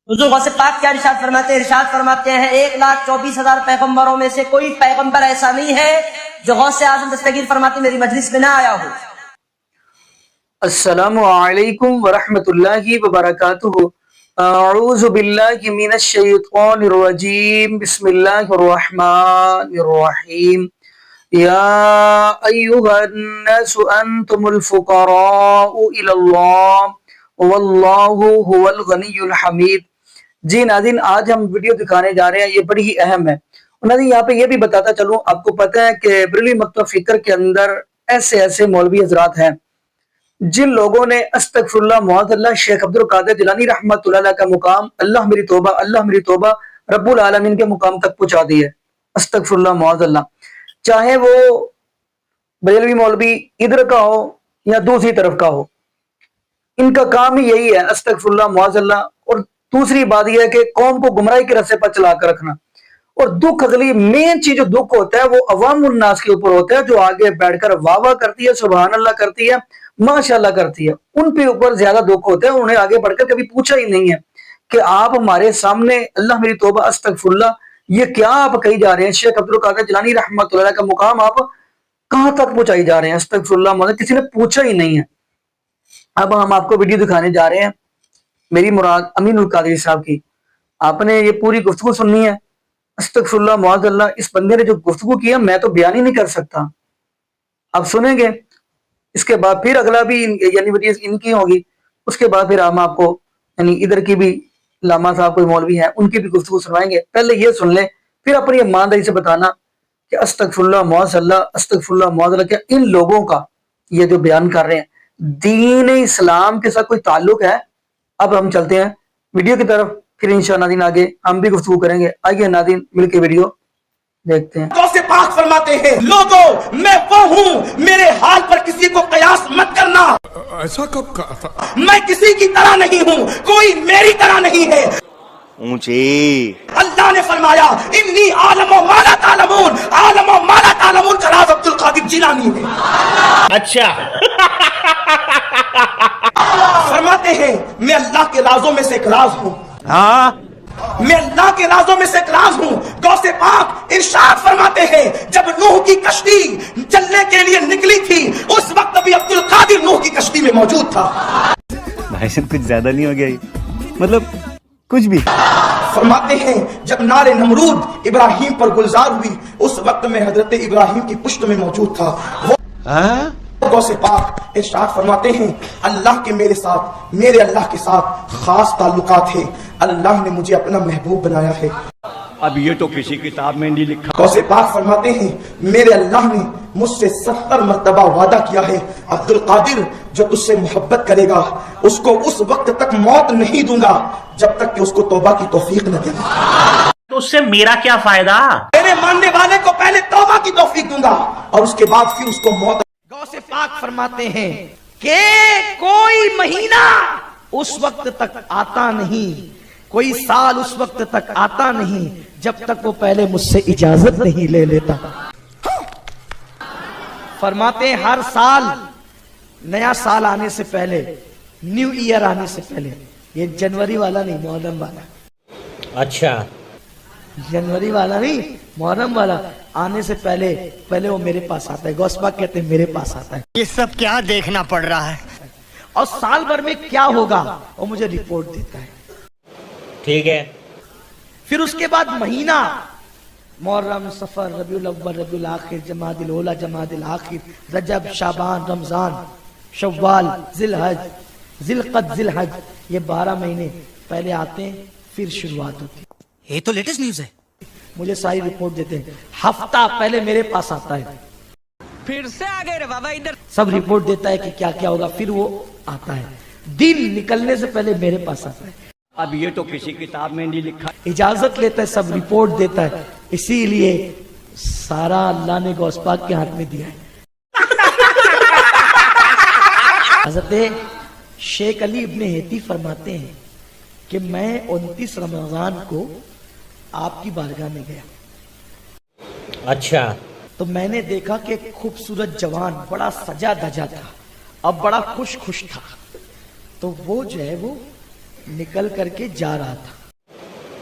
حضور غوث پاک کیا ارشاد فرماتے ہیں؟ ارشاد فرماتے ہیں 1,24,000 پیغمبروں میں سے کوئی پیغمبر ایسا نہیں ہے جو غوث اعظم دستگیر فرماتے میری مجلس میں نہ آیا ہو۔ السلام علیکم ورحمۃ اللہ وبرکاتہ۔ اعوذ باللہ من الشیطان الرجیم، بسم اللہ الرحمن الرحیم۔ یا ایہا الناس انتم الفقراء الی اللہ واللہ هو الغنی الحمید۔ جی ناظرین، آج ہم ویڈیو دکھانے جا رہے ہیں، یہ بڑی ہی اہم ہے۔ ناظرین یہاں پہ یہ بھی بتاتا چلوں، آپ کو پتہ ہے کہ بریلوی مکتبہ فکر کے اندر ایسے مولوی حضرات ہیں جن لوگوں نے استغفر اللہ معاذ اللہ شیخ عبد القادر جیلانی رحمۃ اللہ علیہ کا مقام اللہ میری توبہ رب العالمین کے مقام تک پہنچا دی ہے۔ استغفر اللہ معاذ اللہ، چاہے وہ بریلوی مولوی ادھر کا ہو یا دوسری طرف کا ہو، ان کا کام ہی یہی ہے، استغفر اللہ معاذ اللہ۔ اور دوسری بات یہ ہے کہ قوم کو گمراہی کے رستے پر چلا کر رکھنا۔ اور دکھ، اگلی مین چیز جو دکھ ہوتا ہے وہ عوام الناس کے اوپر ہوتا ہے، جو آگے بیٹھ کر واہ واہ کرتی ہے، سبحان اللہ کرتی ہے، ماشاءاللہ کرتی ہے، ان پہ اوپر زیادہ دکھ ہوتا ہے۔ انہیں آگے بڑھ کر کبھی پوچھا ہی نہیں ہے کہ آپ ہمارے سامنے اللہ میری توبہ استغفر اللہ یہ کیا آپ کہی جا رہے ہیں؟ شیخ عبد القادر جیلانی رحمۃ اللہ کا مقام آپ کہاں تک پہنچائی جا رہے ہیں؟ استغفر اللہ، مطلب کسی نے پوچھا ہی نہیں ہے۔ اب ہم آپ کو ویڈیو دکھانے جا رہے ہیں، میری مراد امین القادری صاحب کی۔ آپ نے یہ پوری گفتگو سننی ہے۔ استغفر اللہ معاذ اللہ، اس بندے نے جو گفتگو کیا میں تو بیان ہی نہیں کر سکتا، آپ سنیں گے۔ اس کے بعد پھر اگلا بھی یعنی ویڈیوز ان کی ہوگی، اس کے بعد پھر ہم آپ کو یعنی ادھر کی بھی علامہ صاحب کوئی مولوی ہیں ان کی بھی گفتگو سنوائیں گے۔ پہلے یہ سن لیں، پھر اپنی ایمانداری سے بتانا کہ استغفر اللہ معاذ اللہ، استغفر اللہ معاذ اللہ، کیا ان لوگوں کا یہ جو بیان کر رہے ہیں دین اسلام کے ساتھ کوئی تعلق ہے؟ اب ہم چلتے ہیں ویڈیو کی طرف، پھر انشاءاللہ ناظرین آگے ہم بھی گفتگو کریں گے۔ آئیے ناظرین مل کے ویڈیو دیکھتے ہیں۔ غوث پاک فرماتے ہیں لوگوں میں وہ ہوں، میرے حال پر کسی کو قیاس مت کرنا۔ ایسا کب کہا تھا؟ میں کسی کی طرح نہیں ہوں، کوئی میری طرح نہیں ہے۔ اونچی اللہ نے فرمایا انی عالم و ما لا تعلمون، عالم و ما لا تعلمون کا راز عبد القادر جیلانی ہے۔ اچھا فرماتے ہیں میں اللہ کے رازوں میں سے ایک راز ہوں، ہاں میں اللہ کے رازوں میں سے ایک راز ہوں۔ غوث پاک ارشاد فرماتے ہیں جب نوح کی کشتی چلنے کے لیے نکلی تھی اس وقت بھی عبد القادر نوح کی کشتی میں موجود تھا۔ بھائی صاحب کچھ زیادہ نہیں ہو گیا یہ؟ مطلب کچھ بھی۔ فرماتے ہیں جب نار نمرود ابراہیم پر گلزار ہوئی اس وقت میں حضرت ابراہیم کی پشت میں موجود تھا۔ وہ غوث پاک ارشاد فرماتے ہیں اللہ کے میرے اللہ کے ساتھ خاص تعلقات ہیں، اللہ نے مجھے اپنا محبوب بنایا ہے۔ اب یہ تو کسی کتاب میں نہیں لکھا۔ غوث پاک فرماتے ہیں میرے اللہ نے مجھ سے 70 مرتبہ وعدہ کیا ہے عبد القادر جو تجھ سے محبت کرے گا اس کو اس وقت تک موت نہیں دوں گا جب تک کہ اس کو توبہ کی توفیق نہ دے گا۔ تو اس سے میرا کیا فائدہ؟ میرے ماننے والے کو پہلے توبہ کی توفیق دوں گا اور اس کے بعد پھر اس کو موت۔ غوث پاک فرماتے ہیں کہ کوئی مہینہ اس وقت تک آتا نہیں، کوئی سال اس وقت تک آتا نہیں جب تک وہ پہلے مجھ سے اجازت نہیں لے لیتا۔ فرماتے ہیں ہر سال نیا سال آنے سے پہلے، نیو ایئر آنے سے پہلے، یہ جنوری والا نہیں محرم والا، اچھا جنوری والا نہیں محرم والا آنے سے پہلے وہ میرے پاس آتا ہے۔ غوث پاک کہتے ہیں میرے پاس آتا ہے یہ سب کیا دیکھنا پڑ رہا ہے؟ اور سال بھر میں کیا ہوگا وہ مجھے رپورٹ دیتا ہے۔ ٹھیک ہے، پھر اس کے بعد مہینہ محرم، صفر، ربیع الاول، ربیع الاخر، جمادی الاولی، جمادی الاخر، رجب، شعبان، رمضان، شوال، ذی الحج، ذی القعدہ، ذی الحج، یہ 12 مہینے پہلے آتے ہیں، پھر شروعات ہوتی ہے۔ یہ تو لیٹسٹ نیوز ہے۔ مجھے ساری رپورٹ دیتے ہیں، ہفتہ پہلے میرے پاس آتا ہے، پھر سے آ گئے رے بابا ادھر۔ سب رپورٹ دیتا ہے کہ کیا کیا ہوگا، پھر وہ آتا ہے، دن نکلنے سے پہلے میرے پاس آتا ہے، اب یہ تو کسی کتاب میں نہیں لکھا۔ اجازت لیتا ہے، سب رپورٹ دیتا ہے، اسی لیے سارا اللہ نے غوث پاک کے ہاتھ میں دیا ہے۔ حضرت شیخ علی ابن ہیتی فرماتے ہیں کہ میں 29 رمضان کو آپ کی بارگاہ میں گیا، اچھا تو میں نے دیکھا کہ ایک خوبصورت جوان بڑا سجا دھجا تھا، اب بڑا خوش تھا، تو وہ جو ہے وہ نکل کر کے جا رہا تھا،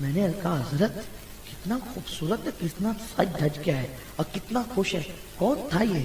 میں نے کہا حضرت کتنا خوبصورت ہے, کتنا سج دھج کے ہے اور کتنا خوش ہے, کون تھا یہ؟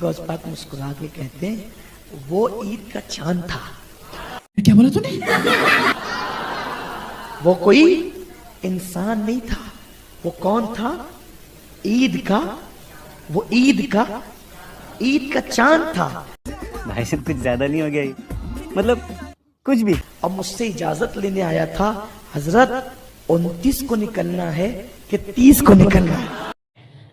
غوث پاک مسکرا کے کہتے ہیں وہ عید کا چاند تھا. کیا بولا تو نے؟ وہ کوئی انسان نہیں تھا, وہ کون تھا؟ عید کا, وہ عید کا چاند تھا. بھائی صاحب کچھ زیادہ نہیں ہو گیا یہ, مطلب کچھ بھی. اب مجھ سے اجازت لینے آیا تھا, حضرت 29 کو نکلنا ہے کہ 30 کو نکلنا ہے؟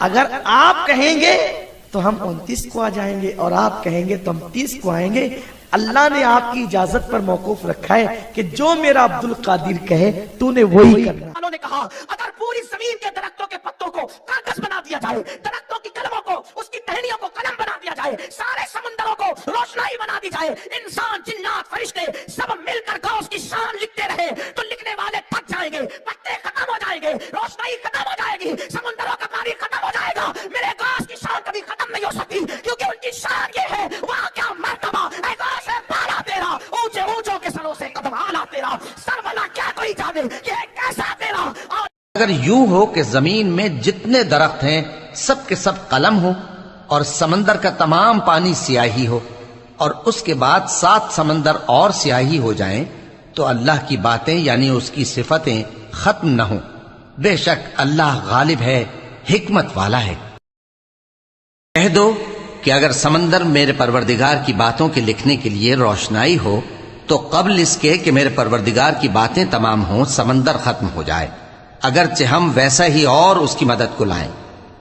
اگر آپ کہیں گے تو ہم 29 کو آ جائیں گے اور آپ کہیں گے تو ہم 30 کو آئیں گے. اللہ نے آپ کی اجازت پر موقوف رکھا ہے کہ جو میرا عبد القادر کہے تو نے وہی کرنا. انہوں نے کہا اگر پوری زمین کے درختوں کے پتوں کو کاغذ بنا دیا جائے, درختوں کی کلموں کو, اس کی ٹہنیوں کو قلم بنا دیا جائے, سارے سمندروں کو روشنائی بنا دی جائے, انسان جنات فرشتے سب مل کر غوث کی شان لکھتے رہے تو لکھنے والے تھک جائیں گے, پتے ختم ہو جائیں گے, روشنائی ختم ہو جائے گی, سمندروں کا پانی ختم ہو جائے گا. میرے غوث کی شان کبھی ختم نہیں ہو سکتی کیونکہ ان کی شان یہ ہے, وہاں کیا مرتبہ اے غوث بالا تیرا, اونچے اونچوں کے سروں سے قدم آلا تیرا, سر والا کیا کوئی جانے یہ کیسا تیرا. اگر یوں ہو کہ زمین میں جتنے درخت ہیں سب کے سب قلم ہو اور سمندر کا تمام پانی سیاہی ہو اور اس کے بعد 7 سمندر اور سیاہی ہو جائیں تو اللہ کی باتیں یعنی اس کی صفتیں ختم نہ ہوں. بے شک اللہ غالب ہے, حکمت والا ہے. کہہ دو کہ اگر سمندر میرے پروردگار کی باتوں کے لکھنے کے لیے روشنائی ہو تو قبل اس کے کہ میرے پروردگار کی باتیں تمام ہوں سمندر ختم ہو جائے, اگرچہ ہم ویسا ہی اور اس کی مدد کو لائیں.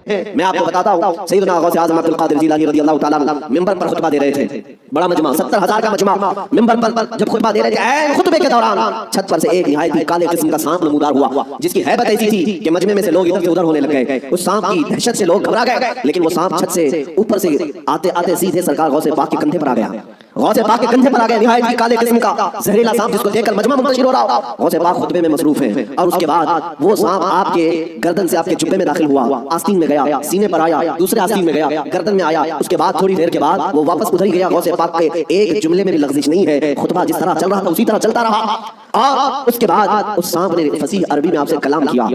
میں آپ کو بتاتا ہوں, سیدنا غوث اعظم عبد القادر جیلانی رضی اللہ تعالیٰ عنہ ممبر پر خطبہ دے رہے تھے, بڑا مجمع 70,000 کا مجمع, ممبر پر جب خطبہ دے رہے تھے خطبے کے دوران چھت پر سے ایک نہایت ہی کالے قسم کا سانپ نمودار ہوا جس کی ہیبت ایسی تھی کہ مجمع میں سے لوگ ادھر سے ادھر ہونے لگ گئے. اس سانپ کی دہشت سے لوگ گھبرا گئے, لیکن وہ سانپ چھت سے اوپر سے آتے آتے سیدھے سرکار غوث پاک کے کندھے پر آ گیا. غوث پاک کے کندھے پر آ گیا نہایت ہی کالے قسم کا زہریلا سانپ جس کو دیکھ کر مجمع منتشر ہو رہا. غوث پاک خطبے میں مصروف ہیں اور اس کے بعد وہ سانپ آپ کے گردن سے آپ کے جبے میں داخل ہوا, آستین میں گیا, سینے پر آیا, دوسرے آستین میں گیا, گردن میں آیا. اس کے بعد تھوڑی دیر کے بعد وہ واپس ادھر ہی گیا. غوث پاک کے ایک جملے میں بھی لغزش نہیں ہے, خطبہ جس طرح چل رہا تھا اسی طرح چلتا رہا. اور اس کے بعد اس سانپ نے فصیح عربی میں آپ سے کلام کیا,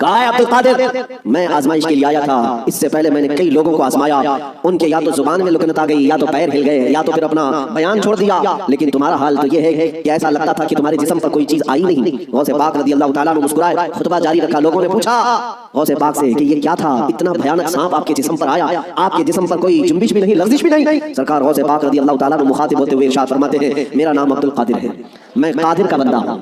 کہا ہے عبد القادر میں آزمائش کے لیے آیا تھا, اس سے پہلے میں نے کئی لوگوں کو آزمایا, ان کے یا تو زبان میں لکنت آ گئی, یا تو پیر ہل گئے, یا تو پھر اپنا بیان چھوڑ دیا, لیکن تمہارا حال تو یہ ہے کہ ایسا لگتا تھا کہ تمہارے جسم پر کوئی چیز آئی نہیں. غوث پاک رضی اللہ تعالیٰ عنہ مسکرائے, خطبہ جاری رکھا. لوگوں نے پوچھا غوث پاک سے کہ یہ کیا تھا, اتنا بھیانک سانپ آپ کے جسم پر آیا, آپ کے جسم پر کوئی جنبش بھی نہیں, لغزش بھی نہیں. سرکار غوث پاک رضی اللہ تعالیٰ عنہ مخاطب ہوتے ہوئے ارشاد فرماتے ہیں میرا نام عبد القادر ہے, میں قادر کا بندہ ہوں.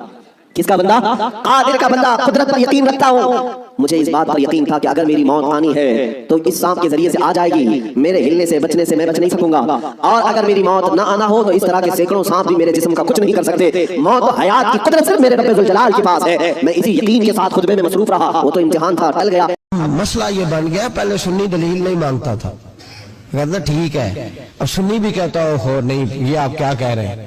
کس کا بندہ؟ قادر کا بندہ. قدرت پر یقین رکھتا ہوں. مجھے اس بات پر یقین تھا کہ اگر میری موت آنی ہے تو اس سانپ کے ذریعے سے آ جائے گی, میرے ہلنے سے بچنے سے میں بچ نہیں سکوں گا, اور اگر میری موت نہ آنا ہو تو اس طرح کے سینکڑوں سانپ بھی میرے جسم کا کچھ نہیں کر سکتے. موت و حیات کی قدرت صرف میرے رب ذوالجلال کے پاس ہے. میں اسی یقین کے ساتھ خطبے میں مصروف رہا. وہ تو امتحان تھا, ٹل گیا. مسئلہ یہ بن گیا, پہلے سنی دلیل نہیں مانگتا تھا, کہتا ٹھیک ہے, اور سنی بھی کہتا ہو نہیں, یہ آپ کیا کہہ رہے ہیں,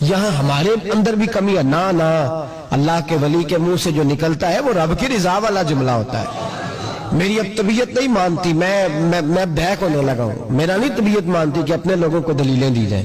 یہاں ہمارے اندر بھی کمی ہے. نہ اللہ کے ولی کے منہ سے جو نکلتا ہے وہ رب کی رضا والا جملہ ہوتا ہے. میری اب طبیعت نہیں مانتی, میں بیک ہونے لگا ہوں. میرا نہیں طبیعت مانتی کہ اپنے لوگوں کو دلیلیں دی جائیں.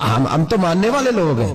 ہم تو ماننے والے لوگ ہیں.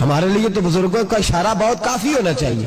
ہمارے لیے تو بزرگوں کا اشارہ بہت کافی ہونا چاہیے.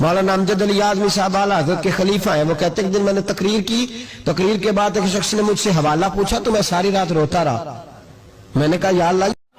مولانا امجد علی اعظمی صاحب اعلیٰ حضرت کے خلیفہ ہیں, وہ کہتے ہیں کہ دن میں نے تقریر کے بعد ایک شخص نے مجھ سے حوالہ پوچھا تو میں ساری رات روتا رہا. میں نے کہا یا اللہ,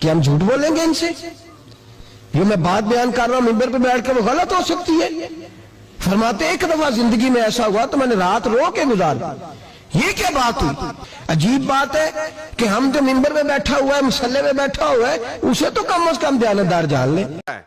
کہ ہم جھوٹ بولیں گے ان سے؟ یہ میں بات بیان کر رہا ہوں ممبر پہ بیٹھ کے, وہ غلط ہو سکتی ہے. فرماتے ایک دفعہ زندگی میں ایسا ہوا تو میں نے رات رو کے گزاری. یہ کیا بات ہوئی؟ عجیب بات ہے کہ ہم جو ممبر میں بیٹھا ہوا ہے, مسلح میں بیٹھا ہوا ہے, اسے تو کم از کم دیانتدار جان لیں.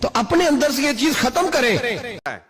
تو اپنے اندر سے یہ چیز ختم کرے.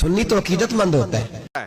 سنی تو عقیدت مند ہوتا ہے,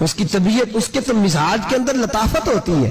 اس کی طبیعت, اس کے تو مزاج کے اندر لطافت ہوتی ہے.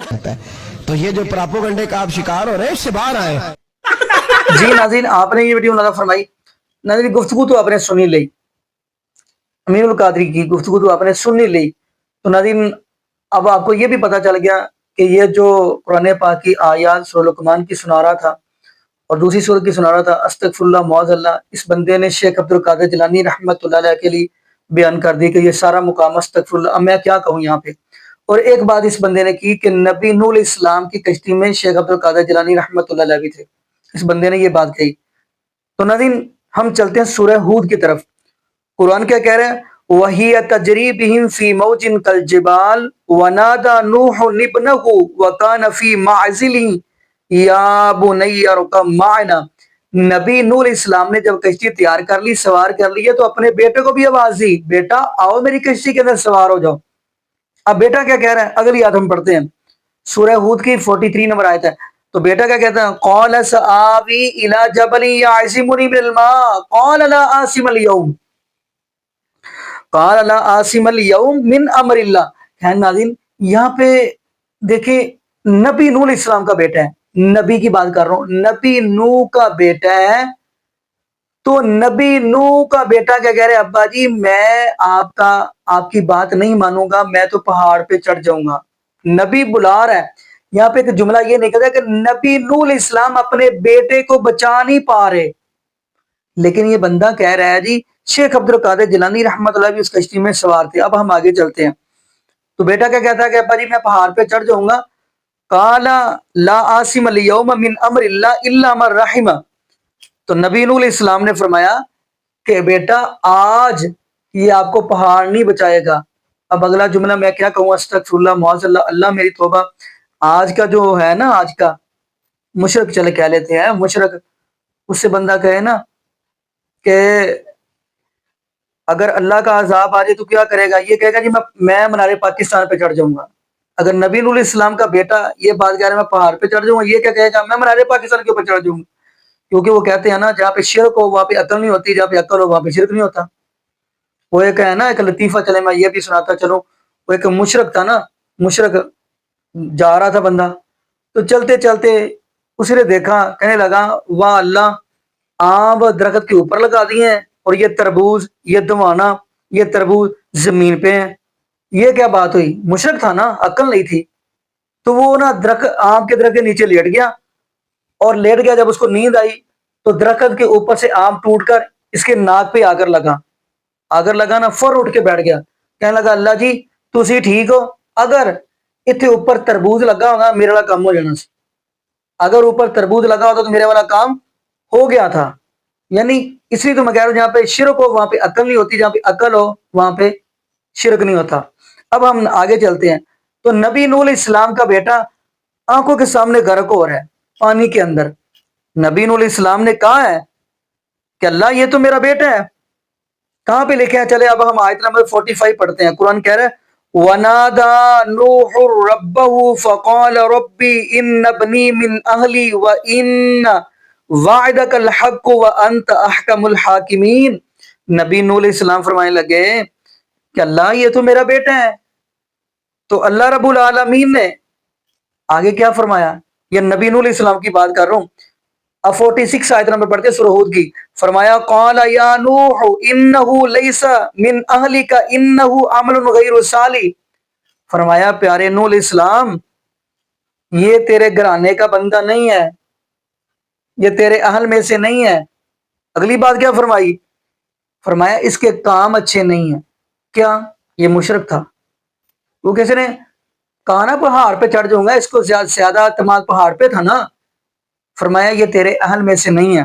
کرتا ہے. تو یہ جو پراپوگنڈے کا آپ شکار ہو رہے ہیں اس سے باہر آئے. جی ناظرین, آپ نے یہ ویڈیو نظر فرمائی. ناظرین گفتگو تو آپ نے سنی لی, امیر القادری کی گفتگو تو آپ نے سنی لی. تو ناظرین اب آپ کو یہ بھی پتا چل گیا کہ یہ جو قرآن پاک کی آیات سورہ لقمان کی سنا رہا تھا اور دوسری سورہ کی سنا رہا تھا، استغفر اللہ معاذ اللہ، اس بندے نے شیخ عبد القادر جیلانی رحمۃ اللہ علیہ کے لیے بیان کر دی کہ یہ سارا مقام استغفر اللہ۔ اب میں کیا کہوں یہاں پہ۔ اور ایک بات اس بندے نے کی کہ نبی نوح علیہ السلام کی کشتی میں شیخ عبد القادر جیلانی رحمۃ اللہ علیہ بھی تھے، اس بندے نے یہ بات کہی۔ تو ناظرین ہم چلتے ہیں سورہ ہود کی طرف۔ قرآن کیا کہہ رہے ہیں؟ وَهِيَ تَجْرِي بِهِمْ فِي مَوْجٍ كَالْجِبَالِ وَنَادَى نُوحٌ ابْنَهُ وَكَانَ فِي مَعْزِلٍ يَا بُنَيَّ ارْكَب مَعَنَا۔ نبی نوح علیہ السلام نے جب کشتی تیار کر لی، سوار کر لی ہے، تو اپنے بیٹے کو بھی آواز دی، بیٹا آؤ میری کشتی کے اندر سوار ہو جاؤ۔ اب بیٹا کیا کہہ رہا ہے؟ اگلی آیت ہم پڑھتے ہیں، سورہ ہود کی 43 نمبر آیت ہے۔ تو بیٹا کیا کہتا ہے؟ قَالَ سَآوِي إِلَى جَبَلٍ يَعْصِمُنِي مِنَ الْمَاءِ قَالَ لَا عَاصِمَ الْيَوْمَ قَالَ لَا عَاصِمَ الْيَوْمَ مِنْ أَمْرِ اللَّهِ۔ خیر ناظرین یہاں پہ دیکھیں نبی نوح علیہ السلام کا بیٹا ہے، نبی کی بات کر رہا ہوں، نبی نوح کا بیٹا ہے۔ تو نبی نوح کا بیٹا کیا کہہ رہے ہیں؟ ابا جی میں آپ کی بات نہیں مانوں گا، میں تو پہاڑ پہ چڑھ جاؤں گا۔ نبی بلا رہا ہے۔ یہاں پہ ایک جملہ یہ نکلتا ہے کہ نبی نوح علیہ السلام اپنے بیٹے کو بچا نہیں پا رہے، لیکن یہ بندہ کہہ رہا ہے جی شیخ عبد القادر جیلانی رحمۃ اللہ بھی اس کشتی میں سوار تھے۔ اب ہم آگے چلتے ہیں۔ تو بیٹا کیا کہتا ہے کہ ابا جی میں پہاڑ پہ چڑھ جاؤں گا۔ قال لا عاصم اليوم من امر اللہ الا من رحم۔ تو نبی نوح علیہ السلام نے فرمایا کہ بیٹا آج یہ آپ کو پہاڑ نہیں بچائے گا۔ اب اگلا جملہ میں کیا کہوں؟ استغفر اللہ معاذ اللہ، اللہ میری توبہ۔ آج کا جو ہے نا، آج کا مشرک چلے کہہ لیتے ہیں مشرک، اس سے بندہ کہے نا کہ اگر اللہ کا عذاب آ جائے تو کیا کرے گا؟ یہ کہے گا جی میں منارے پاکستان پہ چڑھ جاؤں گا۔ اگر نبی نوح علیہ السلام کا بیٹا یہ بات کہہ رہا ہے میں پہاڑ پہ چڑھ جاؤں گا، یہ کیا کہے گا؟ میں منارے پاکستان کے اوپر چڑھ جاؤں گا۔ کیونکہ وہ کہتے ہیں نا جہاں پہ شرک ہو وہاں پہ عقل نہیں ہوتی، جہاں پہ عقل ہو وہاں پہ شرک نہیں ہوتا۔ وہ ایک ہے نا ایک لطیفہ، چلے میں یہ بھی سناتا چلوں۔ وہ ایک مشرک تھا نا، مشرک جا رہا تھا بندہ، تو چلتے چلتے اس نے دیکھا، کہنے لگا واہ اللہ، آم درخت کے اوپر لگا دیے ہیں اور یہ تربوز، یہ دوانا، یہ تربوز زمین پہ ہیں، یہ کیا بات ہوئی؟ مشرک تھا نا، عقل نہیں تھی۔ تو وہ نا درخت، آم کے درخت کے نیچے لیٹ گیا، اور لیٹ گیا جب اس کو نیند آئی تو درخت کے اوپر سے آم ٹوٹ کر اس کے ناک پہ آگر لگا نا، فور اٹھ کے بیٹھ گیا، کہنے لگا اللہ جی تسی ٹھیک ہو، اگر اتنے اوپر تربوز لگا ہوگا میرے والا کام ہو جانا سی، اگر اوپر تربوز لگا ہوتا تو میرے والا کام ہو گیا تھا۔ یعنی اس لیے تو میں کہہ رہا ہوں جہاں پہ شرک ہو وہاں پہ عقل نہیں ہوتی، جہاں پہ عقل ہو وہاں پہ شرک نہیں ہوتا۔ اب ہم آگے چلتے ہیں۔ تو نبی نوح علیہ السلام کا بیٹا آنکھوں کے سامنے غرق ہو رہا ہے پانی کے اندر۔ نبی نوح علیہ السلام نے کہا ہے کہ اللہ یہ تو میرا بیٹا ہے۔ کہاں پہ لکھے ہیں؟ چلے اب ہم آیت نمبر 45 پڑھتے ہیں۔ قرآن کہہ رہا ہے وَنَادَى نُوحٌ رَبَّهُ فَقَالَ رَبِّ إِنَّ ابْنِي مِنْ أَهْلِي وَإِنَّ وَعْدَكَ الْحَقُّ وَأَنْتَ أَحْكَمُ الْحَاكِمِينَ۔ نبی نوح علیہ السلام فرمانے لگے کہ اللہ یہ تو میرا بیٹا ہے۔ تو اللہ رب العالمین نے آگے کیا فرمایا؟ یہ نبی نوح علیہ السلام کی بات کر رہا ہوں۔ اب 46 آیت نمبر پڑھتے ہیں سورہ ہود کی۔ فرمایا قال یا نوح انہ لیس من اہلک انہ عمل غیر صالح۔ فرمایا پیارے نوح علیہ السلام یہ تیرے گھرانے کا بندہ نہیں ہے، یہ تیرے اہل میں سے نہیں ہے۔ اگلی بات کیا فرمائی؟ فرمایا اس کے کام اچھے نہیں ہیں۔ کیا؟ یہ مشرک تھا، وہ کسی نے کہا نا پہاڑ پہ چڑھ جاؤں گا، اس کو زیادہ اعتماد پہاڑ پہ تھا نا۔ فرمایا یہ تیرے اہل میں سے نہیں ہے۔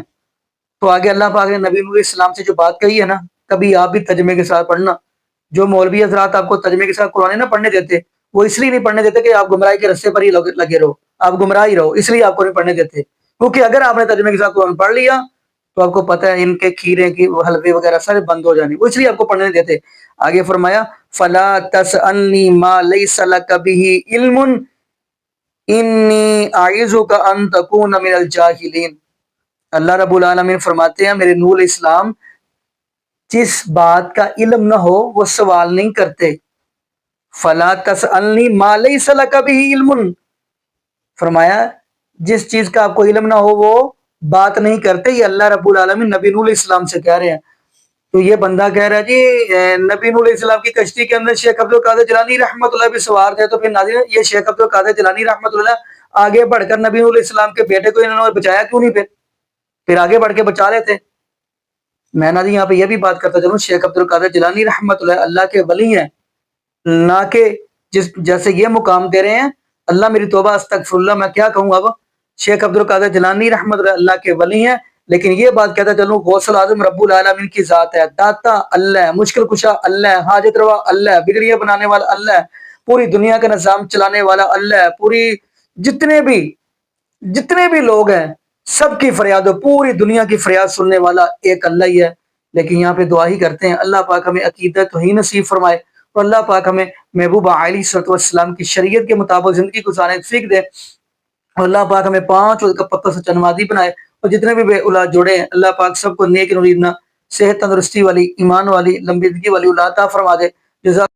تو آگے اللہ پاک نے نبی نوح علیہ السلام سے جو بات کہی ہے نا، کبھی آپ بھی ترجمے کے ساتھ پڑھنا۔ جو مولوی حضرات آپ کو ترجمے کے ساتھ قرآن نہ پڑھنے دیتے، وہ اس لیے نہیں پڑھنے دیتے کہ آپ گمراہی کے رستے پر ہی لگے رہو، آپ گمراہ ہی رہو، اس لیے آپ کو نہیں پڑھنے دیتے۔ کیونکہ اگر آپ نے ترجمے کے ساتھ قرآن پڑھ لیا تو آپ کو پتہ ہے ان کے کھیرے کی حلوے وغیرہ سارے بند ہو جانے، وہ اس لیے آپ کو پڑھنے نہیں دیتے۔ آگے فرمایا فلا تسألنی ما لیس لک بہ علم انی اعوذک ان تکون من الجاہلین۔ اللہ رب العالمین فرماتے ہیں میرے نوح علیہ السلام جس بات کا علم نہ ہو وہ سوال نہیں کرتے۔ فلا تسألنی ما لیس لک بہ علم، فرمایا جس چیز کا آپ کو علم نہ ہو وہ بات نہیں کرتے۔ یہ اللہ رب العالمین نبی نوح علیہ السلام سے کہہ رہے ہیں۔ تو یہ بندہ کہہ رہا ہے جی نبی نور علیہ السلام کی کشتی کے اندر شیخ عبد القادر جیلانی رحمۃ اللہ بھی سوار تھے، تو پھر ناظرین یہ شیخ عبد القادر جیلانی رحمۃ اللہ آگے بڑھ کر نبی نور علیہ السلام کے بیٹے کو انہوں نے بچایا کیوں نہیں؟ پھر آگے بڑھ کے بچا لیتے۔ میں ناظرین یہاں پہ یہ بھی بات کرتا چلوں، شیخ عبد القادر جیلانی رحمۃ اللہ کے ولی ہیں، نہ کہ جیسے یہ مقام دے رہے ہیں۔ اللہ میری توبہ استغفر اللہ، میں کیا کہوں اب، شیخ عبد القادر جیلانی رحمۃ اللہ کے ولی ہیں، لیکن یہ بات کہتا چلوں غوث العظم رب العالمین کی ذات ہے، داتا اللہ ہے، مشکل کشا اللہ ہے، حاجت روا اللہ ہے، بگڑیاں بنانے والا اللہ ہے، پوری دنیا کا نظام چلانے والا اللہ ہے، پوری جتنے بھی لوگ ہیں سب کی فریاد، پوری دنیا کی فریاد سننے والا ایک اللہ ہی ہے۔ لیکن یہاں پہ دعا ہی کرتے ہیں اللہ پاک ہمیں عقیدت توحید نصیب فرمائے، اور اللہ پاک ہمیں محبوب علیہ الصلوۃ والسلام کی شریعت کے مطابق زندگی گزارنے کی توفیق دے، اور اللہ پاک ہمیں 5 وقت کا پکا سچا نمازی بنائے، اور جتنے بھی بے اولاد جوڑے ہیں اللہ پاک سب کو نیک نوریدنا، صحت تندرستی والی، ایمان والی، لمبی زندگی والی اولاد عطا فرما دے۔ جزاک